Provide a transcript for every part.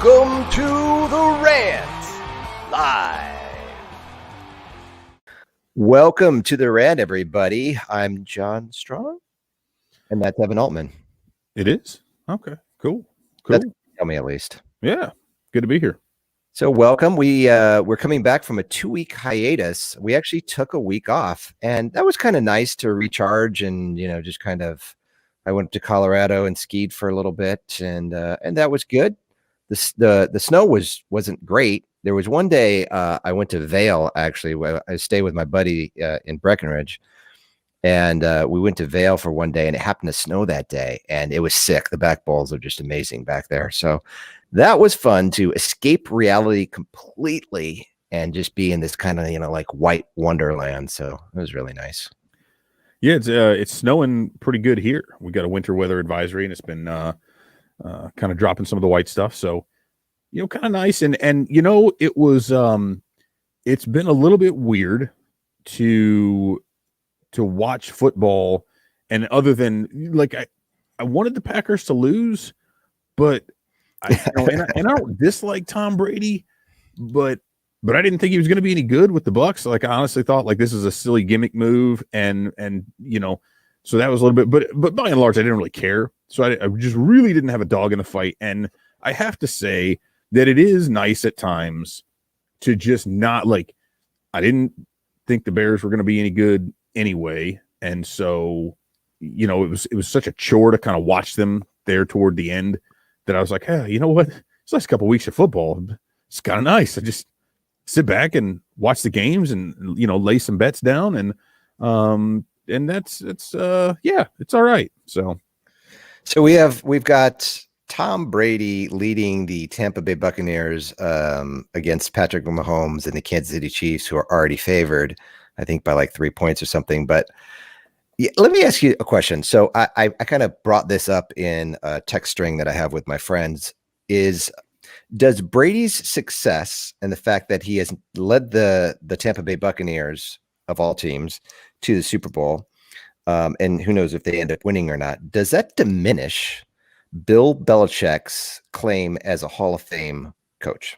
Welcome to the Rant Live. Welcome to the Rant, everybody. I'm John Strong, and that's Evan Altman. It is? Okay, cool. Tell me at least. Yeah, good to be here. So welcome. We're coming back from a 2-week hiatus. We actually took a week off, and that was kind of nice to recharge and, just kind of, I went to Colorado and skied for a little bit, and that was good. The snow wasn't great. There was one day I went to Vail, actually, where I stayed with my buddy in Breckenridge, and we went to Vail for one day, and it happened to snow that day, and it was sick. The back bowls are just amazing back there. So that was fun to escape reality completely and just be in this kind of, like white wonderland. So it was really nice. Yeah, it's snowing pretty good here. We got a winter weather advisory, and it's been kind of dropping some of the white stuff. So, kind of nice. And it was it's been a little bit weird to watch football, and other than I wanted the Packers to lose, but I don't dislike Tom Brady, but I didn't think he was going to be any good with the Bucs. I honestly thought this is a silly gimmick move, and so that was a little bit, but by and large, I didn't really care. So I just really didn't have a dog in the fight. And I have to say that it is nice at times to just not I didn't think the Bears were going to be any good anyway. And so, it was such a chore to kind of watch them there toward the end that I was like, hey, you know what? This last couple of weeks of football, it's kind of nice. I just sit back and watch the games and, lay some bets down. And it's all right. So we've got Tom Brady leading the Tampa Bay Buccaneers against Patrick Mahomes and the Kansas City Chiefs, who are already favored, I think by 3 points or something. But yeah, let me ask you a question. So I kind of brought this up in a text string that I have with my friends. Does Brady's success and the fact that he has led the Tampa Bay Buccaneers of all teams to the Super Bowl, and who knows if they end up winning or not, does that diminish Bill Belichick's claim as a Hall of Fame coach?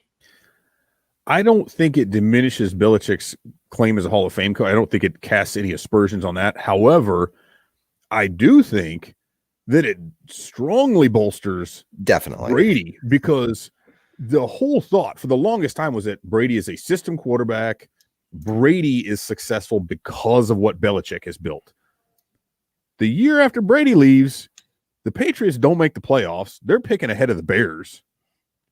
I don't think it diminishes Belichick's claim as a Hall of Fame coach. I don't think it casts any aspersions on that. However, I do think that it strongly bolsters definitely Brady, because the whole thought for the longest time was that Brady is a system quarterback. Brady is successful because of what Belichick has built. The year after Brady leaves, the Patriots don't make the playoffs. They're picking ahead of the Bears,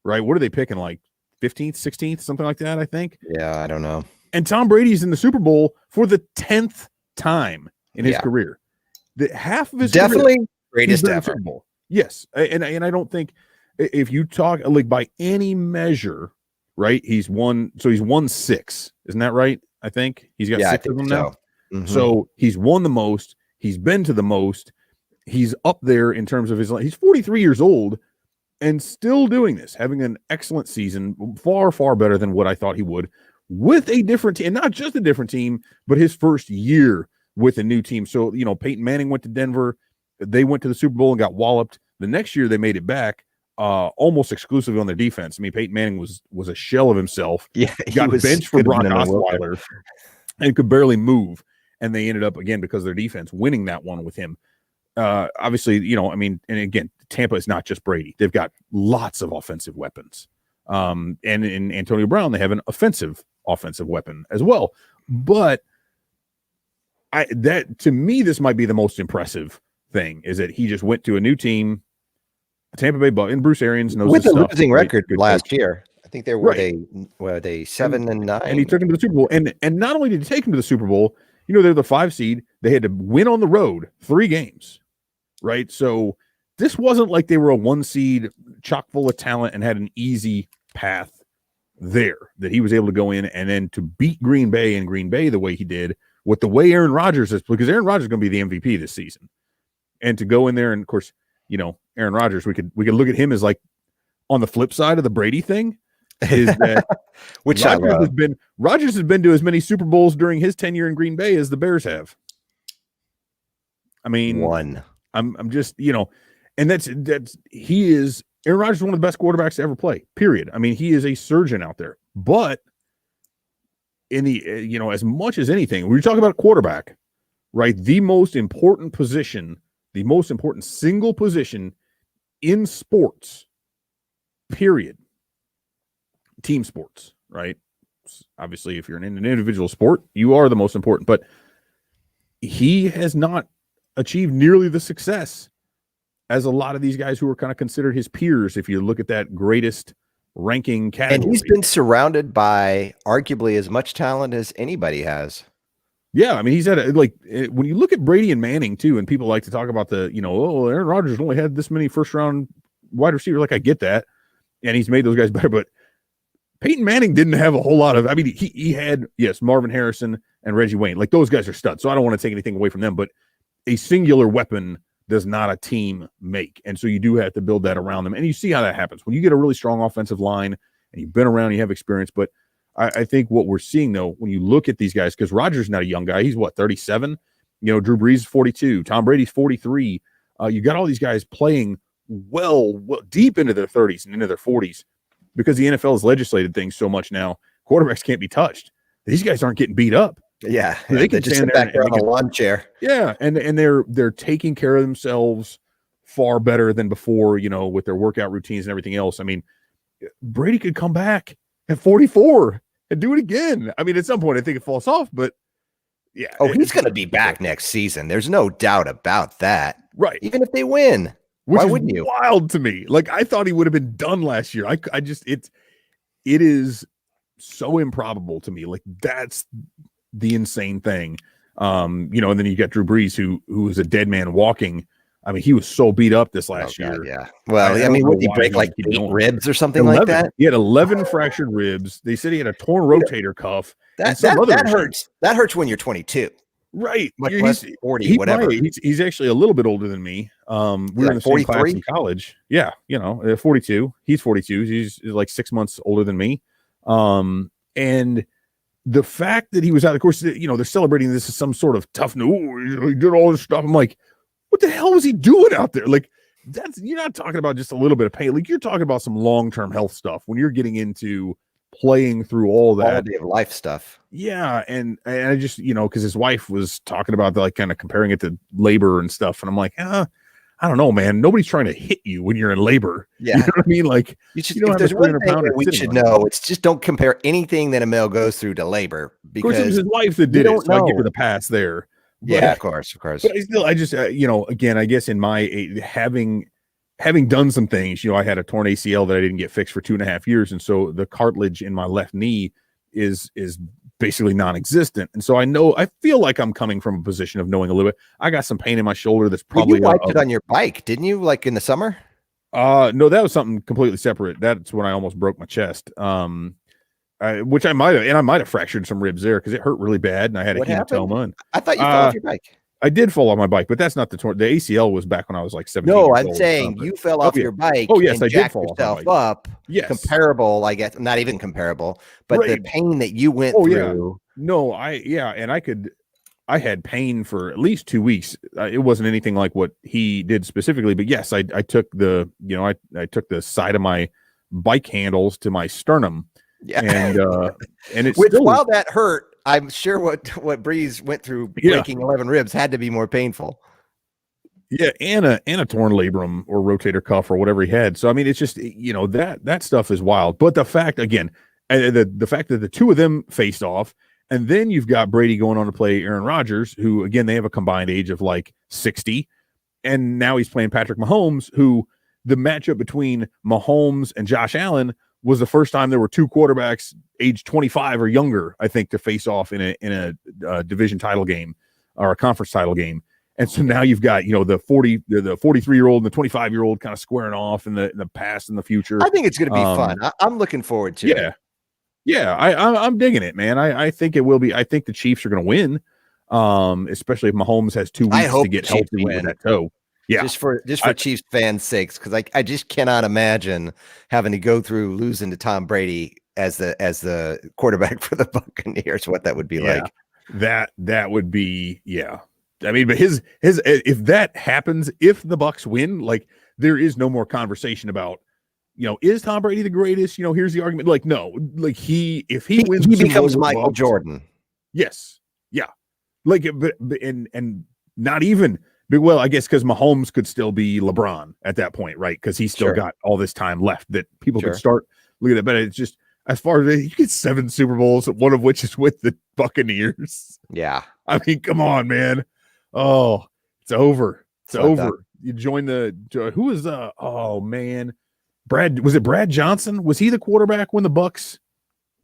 right? What are they picking, 15th, 16th, something like that, I think? Yeah, I don't know. And Tom Brady's in the Super Bowl for the 10th time in his career. Half of his definitely career, greatest ever. Super Bowl. Yes, and I don't think, if you talk by any measure, right? He's won 6, isn't that right? I think he's got 6 of them now. Mm-hmm. So he's won the most. He's been to the most. He's up there in terms of he's 43 years old and still doing this, having an excellent season, far, far better than what I thought he would, with a different team, and not just a different team, but his first year with a new team. So, Peyton Manning went to Denver. They went to the Super Bowl and got walloped. The next year they made it back almost exclusively on their defense. I mean, Peyton Manning was a shell of himself. Yeah, he got benched for Brock Osweiler and could barely move. And they ended up, again, because of their defense, winning that one with him. Obviously, and again, Tampa is not just Brady. They've got lots of offensive weapons. And in Antonio Brown, they have an offensive weapon as well. But to me, this might be the most impressive thing, is that he just went to a new team, Tampa Bay Bucks, and Bruce Arians knows with his a stuff. losing record last year. I think they were Right. they 7-9, and he took him to the Super Bowl. And not only did he take him to the Super Bowl, they're the 5 seed. They had to win on the road 3 games, right? So this wasn't like they were a 1 seed, chock full of talent, and had an easy path there, that he was able to go in and then to beat Green Bay and Green Bay the way he did, with the way Aaron Rodgers is, because Aaron Rodgers is going to be the MVP this season, and to go in there, and of course, Aaron Rodgers, we could look at him as on the flip side of the Brady thing, is that which Rodgers has been to as many Super Bowls during his tenure in Green Bay as the Bears have. I mean, one. I'm just, and he is Aaron Rodgers is one of the best quarterbacks to ever play, period. I mean, he is a surgeon out there. But in the, as much as anything, when you talk about a quarterback, right, the most important position, the most important single position in sports, period, team sports, right? Obviously, if you're in an individual sport, you are the most important. But he has not achieved nearly the success as a lot of these guys who are kind of considered his peers, if you look at that greatest ranking category. And he's been surrounded by arguably as much talent as anybody has. Yeah, I mean, he's had when you look at Brady and Manning too, and people like to talk about the, Aaron Rodgers only had this many first round wide receivers. Like, I get that, and he's made those guys better, but Peyton Manning didn't have a whole lot of. I mean, he had, yes, Marvin Harrison and Reggie Wayne. Like, those guys are studs, so I don't want to take anything away from them, but a singular weapon does not a team make, and so you do have to build that around them, and you see how that happens when you get a really strong offensive line and you've been around, you have experience, but I think what we're seeing, though, when you look at these guys, because Rodgers is not a young guy. He's, 37? Drew Brees is 42. Tom Brady's 43. You got all these guys playing well deep into their 30s and into their 40s because the NFL has legislated things so much now. Quarterbacks can't be touched. These guys aren't getting beat up. Yeah. They can just stand sit back there on a lawn chair. Yeah, and they're taking care of themselves far better than before, with their workout routines and everything else. I mean, Brady could come back at 44 and do it again. I mean, at some point, I think it falls off, but yeah. Oh, he's going to be back next season. There's no doubt about that. Right. Even if they win. Which why is wouldn't you? Wild to me. Like, I thought he would have been done last year. It is so improbable to me. Like, that's the insane thing. And then you got Drew Brees, who is a dead man walking. I mean, he was so beat up this last year. Yeah. Well, would he break like 8 ribs or something 11. like that? He had 11 fractured ribs. They said he had a torn rotator cuff. That hurts. That hurts when you're 22. Right. Much less 40, whatever. He's actually a little bit older than me. We were in the same class in college. Yeah. 42. He's 42. He's like 6 months older than me. And the fact that he was out, of course, they're celebrating this as some sort of tough news. He did all this stuff. I'm like, what the hell was he doing out there? Like, you're not talking about just a little bit of pain. Like, you're talking about some long-term health stuff when you're getting into playing through all that quality of life stuff. Yeah. And I just, because his wife was talking about kind of comparing it to labor and stuff. And I'm like, I don't know, man. Nobody's trying to hit you when you're in labor. Yeah. You know what I mean? Like, if there's one thing that we should know, it's just don't compare anything that a male goes through to labor. Because of course, it was his wife that did it. So I give her the pass there. Yeah, of course. But I just, again, I guess in my having done some things, I had a torn ACL that I didn't get fixed for 2.5 years. And so the cartilage in my left knee is basically non-existent. And so I feel like I'm coming from a position of knowing a little bit. I got some pain in my shoulder. That's probably you wiped it on your bike, didn't you? Like in the summer? No, that was something completely separate. That's when I almost broke my chest. Which I might have fractured some ribs there because it hurt really bad, and I had a hematoma. And I thought you fell off your bike. I did fall off my bike, but that's not the ACL was back when I was like 17. No, I'm saying you fell off your bike. Oh yes, and I did fall yourself off my bike. Up. Yes, comparable. I guess not even comparable, but right. The pain that you went through. Yeah. No, I had pain for at least 2 weeks. It wasn't anything like what he did specifically, but yes, I took the I took the side of my bike handles to my sternum. Yeah, and it's while that hurt, I'm sure what Breeze went through breaking 11 ribs had to be more painful. Yeah, and a torn labrum or rotator cuff or whatever he had. So I mean, it's just that stuff is wild. But the fact again, the fact that the two of them faced off, and then you've got Brady going on to play Aaron Rodgers, who again they have a combined age of like 60, and now he's playing Patrick Mahomes, who the matchup between Mahomes and Josh Allen was the first time there were two quarterbacks age 25 or younger, I think, to face off in a division title game or a conference title game. And so now you've got, the 43-year-old and the 25-year-old kind of squaring off in the past and the future. I think it's going to be fun. I'm looking forward to it. Yeah. I'm digging it, man. I think it will be. I think the Chiefs are going to win, especially if Mahomes has 2 weeks to get healthy with that toe. Yeah, just for Chiefs fans' sakes, because I just cannot imagine having to go through losing to Tom Brady as the quarterback for the Buccaneers. What that would be like. That would be I mean, but his if that happens, if the Bucs win, like there is no more conversation about is Tom Brady the greatest? Here's the argument. Like, no, like if he wins, he becomes Michael Jordan. Yes, yeah, like, but and not even. But, well, I guess because Mahomes could still be LeBron at that point, right? Because he's still got all this time left that people could start looking at. But it's just, as far as you get 7 Super Bowls, one of which is with the Buccaneers. Yeah, I mean, come on, man. Oh, it's over. It's over. Done. You join who was oh man, was it Brad Johnson? Was he the quarterback when the Bucs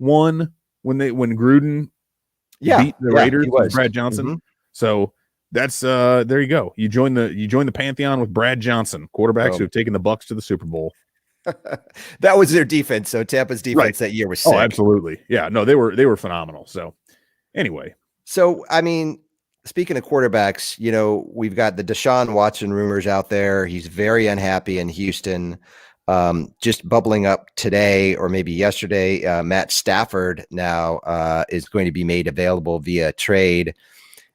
won when Gruden beat the Raiders? It was Brad Johnson. Mm-hmm. So that's there you go. You join the pantheon with Brad Johnson, quarterbacks who have taken the Bucs to the Super Bowl. That was their defense. So Tampa's defense that year was sick. Oh, absolutely. Yeah, no, they were phenomenal. So anyway. So, I mean, speaking of quarterbacks, we've got the Deshaun Watson rumors out there. He's very unhappy in Houston. Just bubbling up today or maybe yesterday, Matt Stafford now is going to be made available via trade.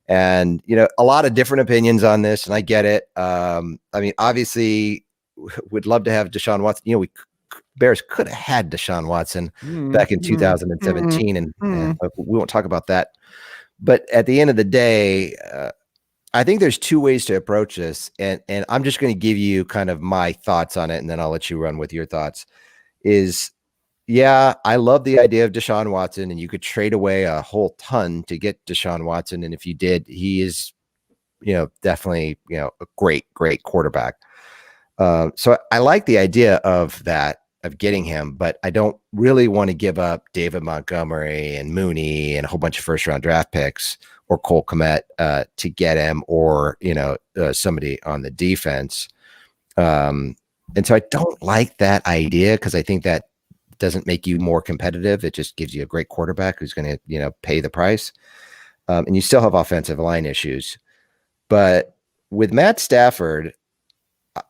And, a lot of different opinions on this, and I get it. I mean, obviously, would love to have Deshaun Watson. Bears could have had Deshaun Watson back in 2017, and we won't talk about that. But at the end of the day, I think there's 2 ways to approach this, and I'm just going to give you kind of my thoughts on it, and then I'll let you run with your thoughts. I love the idea of Deshaun Watson, and you could trade away a whole ton to get Deshaun Watson, and if you did, he is, definitely, a great quarterback. So I like the idea of that, of getting him, but I don't really want to give up David Montgomery and Mooney and a whole bunch of first-round draft picks or Cole Kmet to get him, or somebody on the defense. And so I don't like that idea, because I think that doesn't make you more competitive. It just gives you a great quarterback who's going to pay the price. And you still have offensive line issues. But with Matt Stafford,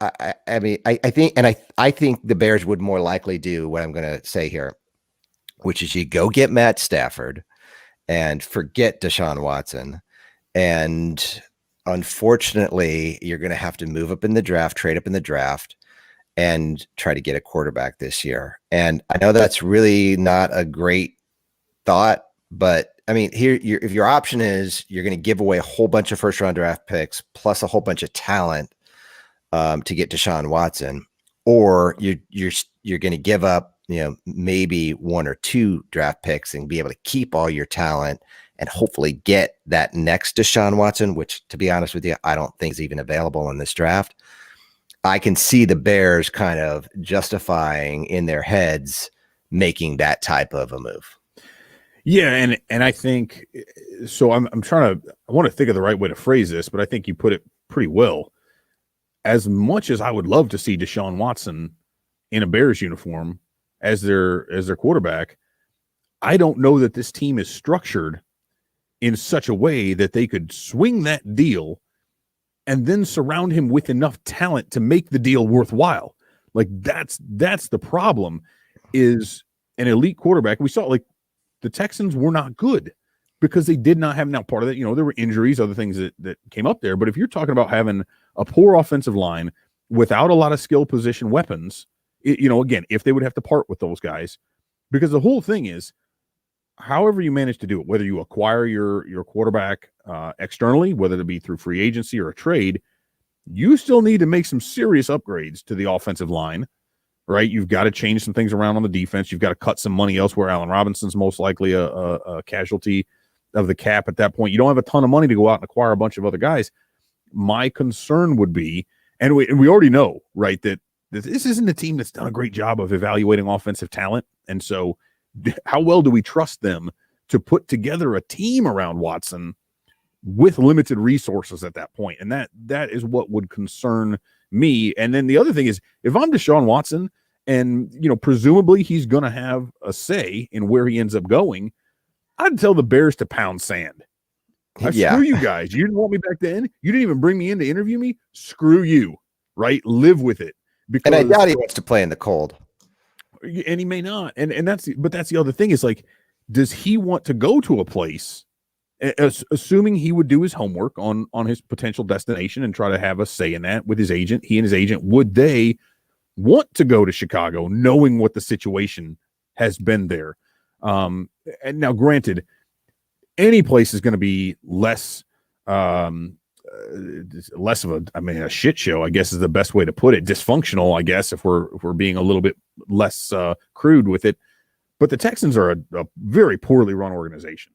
I mean, I think the Bears would more likely do what I'm going to say here, which is you go get Matt Stafford and forget Deshaun Watson. And unfortunately, you're going to have to move up in the draft, trade up in the draft, and try to get a quarterback this year. And I know that's really not a great thought, but I mean, if your option is you're going to give away a whole bunch of first round draft picks plus a whole bunch of talent to get Deshaun Watson, or you're going to give up, maybe 1 or 2 draft picks and be able to keep all your talent and hopefully get that next Deshaun Watson, which, to be honest with you, I don't think is even available in this draft. I can see the Bears kind of justifying in their heads making that type of a move. Yeah, and I think so. I want to think of the right way to phrase this, but I think you put it pretty well. As much as I would love to see Deshaun Watson in a Bears uniform as their quarterback, I don't know that this team is structured in such a way that they could swing that deal and then surround him with enough talent to make the deal worthwhile. Like that's the problem, is an elite quarterback. We saw, like, the Texans were not good because they did not have, now part of that, there were injuries, other things that came up there. But if you're talking about having a poor offensive line without a lot of skill position weapons, again, if they would have to part with those guys, because the whole thing is, however you manage to do it, whether you acquire your quarterback externally, whether it be through free agency or a trade, you still need to make some serious upgrades to the offensive line, right? You've got to change some things around on the defense. You've got to cut some money elsewhere. Allen Robinson's most likely a casualty of the cap at that point. You don't have a ton of money to go out and acquire a bunch of other guys. My concern would be, and we already know, right, that this isn't a team that's done a great job of evaluating offensive talent. And so how well do we trust them to put together a team around Watson with limited resources at that point? And that is what would concern me. And then the other thing is, if I'm Deshaun Watson and, presumably he's going to have a say in where he ends up going, I'd tell the Bears to pound sand. Screw you guys. You didn't want me back then. You didn't even bring me in to interview me. Screw you, right? Live with it. And I doubt he wants to play in the cold. And he may not. And that's the other thing, is, like, does he want to go to a place, assuming he would do his homework on his potential destination and try to have a say in that with his agent? He and his agent, would they want to go to Chicago, knowing what the situation has been there. And now, granted, any place is going to be less of a shit show, I guess is the best way to put it. Dysfunctional, I guess, if we're being a little bit less crude with it. But the Texans are a very poorly run organization.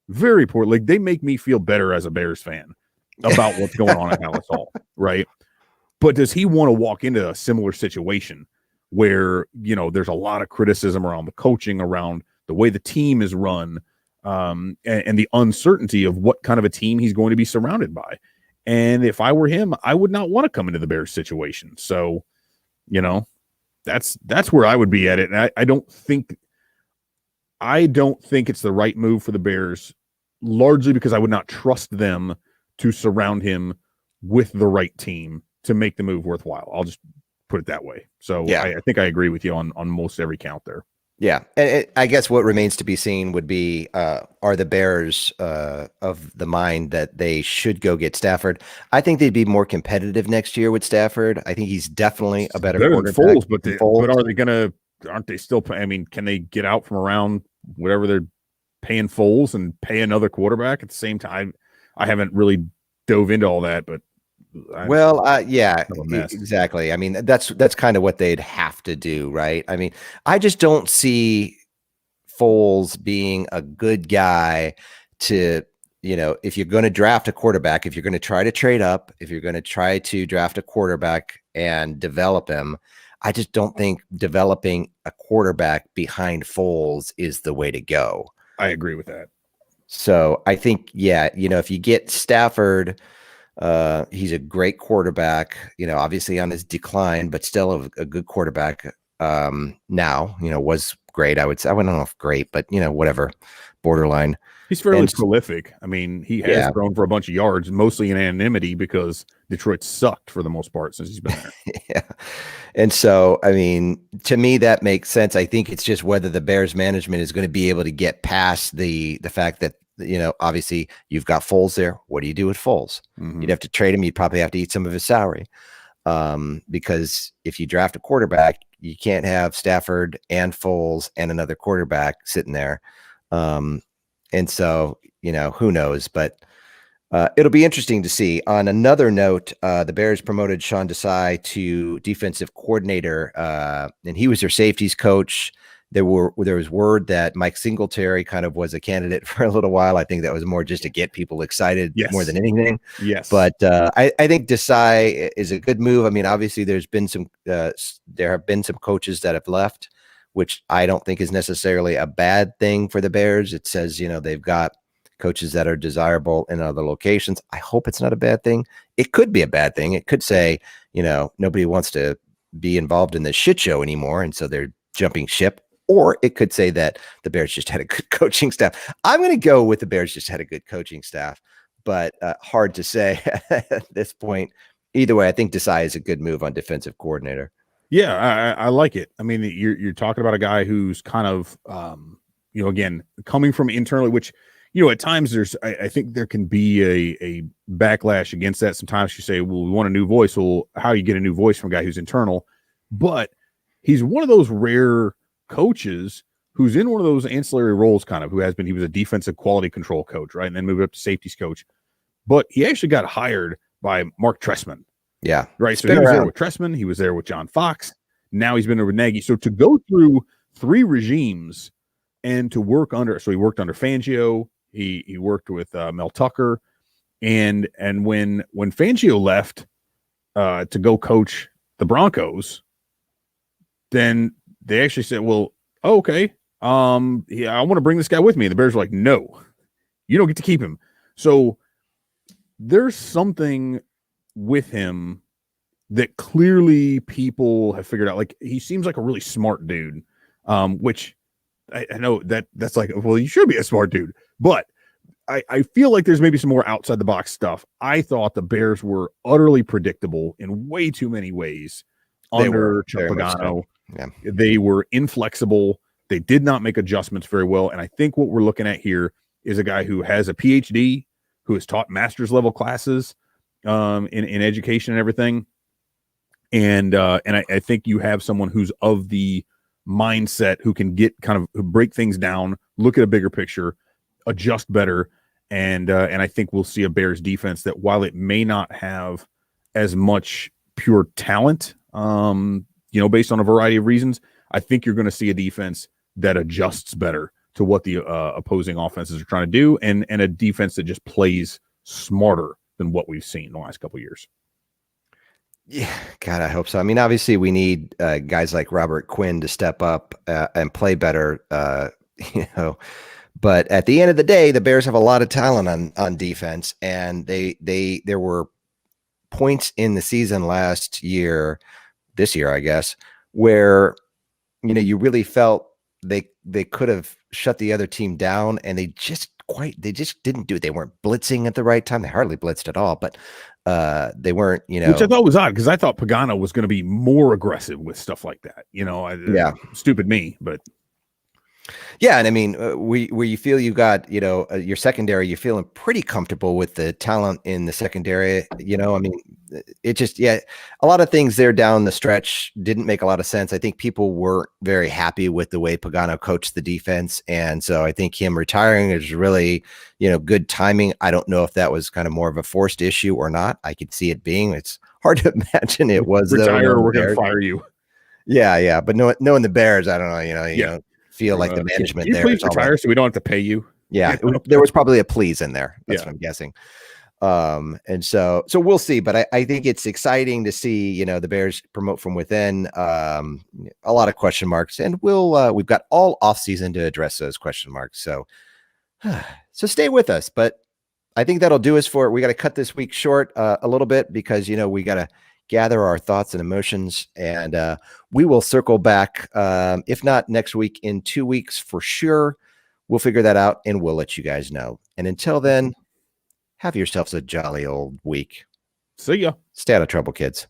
Very poor. Like, they make me feel better as a Bears fan about what's going on at Hallis Hall, right? But does he want to walk into a similar situation where, there's a lot of criticism around the coaching, around the way the team is run, and the uncertainty of what kind of a team he's going to be surrounded by? And if I were him, I would not want to come into the Bears situation. So, that's where I would be at it. And I don't think it's the right move for the Bears, largely because I would not trust them to surround him with the right team to make the move worthwhile. I'll just put it that way. So yeah. I think I agree with you on most every count there. Yeah. And I guess what remains to be seen would be, are the Bears of the mind that they should go get Stafford? I think they'd be more competitive next year with Stafford. I think he's definitely a better quarterback. Foles, but are they going to, aren't they still, can they get out from around whatever they're paying Foles and pay another quarterback at the same time? I haven't really dove into all that, but yeah, exactly. I mean, that's kind of what they'd have to do, right? I mean, I just don't see Foles being a good guy to, if you're going to draft a quarterback, if you're going to try to trade up, if you're going to try to draft a quarterback and develop him, I just don't think developing a quarterback behind Foles is the way to go. I agree with that. So I think, if you get Stafford, he's a great quarterback, obviously on his decline, but still a good quarterback. Now, was great. I would say, I don't know if great, but whatever, borderline. He's fairly prolific. I mean, he has thrown for a bunch of yards, mostly in anonymity because Detroit sucked for the most part since he's been there. Yeah. And so, I mean, to me, that makes sense. I think it's just whether the Bears management is going to be able to get past the fact that, obviously you've got Foles there. What do you do with Foles? Mm-hmm. You'd have to trade him. You'd probably have to eat some of his salary. Because if you draft a quarterback, you can't have Stafford and Foles and another quarterback sitting there. And so, who knows, but it'll be interesting to see. On another note, the Bears promoted Sean Desai to defensive coordinator, and he was their safeties coach. There was word that Mike Singletary kind of was a candidate for a little while. I think that was more just to get people excited more than anything. Yes. But I think Desai is a good move. I mean, obviously there have been some coaches that have left, which I don't think is necessarily a bad thing for the Bears. It says, they've got coaches that are desirable in other locations. I hope it's not a bad thing. It could be a bad thing. It could say, nobody wants to be involved in this shit show anymore, and so they're jumping ship. Or it could say that the Bears just had a good coaching staff. I'm going to go with the Bears just had a good coaching staff, but hard to say at this point. Either way, I think Desai is a good move on defensive coordinator. Yeah, I like it. I mean, you're talking about a guy who's kind of, again, coming from internally, which, at times I think there can be a backlash against that. Sometimes you say, well, we want a new voice. Well, how do you get a new voice from a guy who's internal? But he's one of those rare coaches who's in one of those ancillary roles, kind of, he was a defensive quality control coach, right? And then moved up to safeties coach. But he actually got hired by Mark Trestman. Yeah. Right. So he was there with Trestman. He was there with John Fox. Now he's been there with Nagy. So to go through 3 regimes and to work under, so he worked under Fangio. He worked with Mel Tucker. And when Fangio left to go coach the Broncos, then they actually said, well, okay, I want to bring this guy with me. And the Bears were like, no, you don't get to keep him. So there's something with him that clearly people have figured out. Like, he seems like a really smart dude, which I know that's like, well, you should be a smart dude, but I feel like there's maybe some more outside the box stuff. I thought the Bears were utterly predictable in way too many ways under Chuck Pagano. Yeah. They were inflexible. They did not make adjustments very well. And I think what we're looking at here is a guy who has a PhD, who has taught master's level classes in education and everything. And I think you have someone who's of the mindset who can get kind of break things down, look at a bigger picture, adjust better. And I think we'll see a Bears defense that, while it may not have as much pure talent, based on a variety of reasons, I think you're going to see a defense that adjusts better to what the opposing offenses are trying to do, and a defense that just plays smarter than what we've seen the last couple of years. Yeah, God, I hope so. I mean, obviously, we need guys like Robert Quinn to step up and play better. But at the end of the day, the Bears have a lot of talent on defense, and there were points in the season this year, I guess, where you really felt they could have shut the other team down, and they just didn't do it. They weren't blitzing at the right time. They hardly blitzed at all, but they weren't, which I thought was odd, because I thought Pagano was going to be more aggressive with stuff like that. Yeah, stupid me, but yeah. And I mean, where you feel you got, your secondary, you're feeling pretty comfortable with the talent in the secondary. I mean, it just, a lot of things there down the stretch didn't make a lot of sense. I think people weren't very happy with the way Pagano coached the defense. And so I think him retiring is really, good timing. I don't know if that was kind of more of a forced issue or not. I could see it being. It's hard to imagine it was. Retire, or we're going to fire you. Yeah. But knowing the Bears, I don't know, you don't feel like the management can you there. Please retire so we don't have to pay you. Yeah, there was probably a please in there. That's what I'm guessing. And so we'll see, but I think it's exciting to see, the Bears promote from within. A lot of question marks, and we've got all off season to address those question marks. So stay with us, but I think that'll do us for it. We got to cut this week short a little bit because, we got to gather our thoughts and emotions, and we will circle back. If not next week, in 2 weeks for sure. We'll figure that out, and we'll let you guys know. And until then, have yourselves a jolly old week. See ya. Stay out of trouble, kids.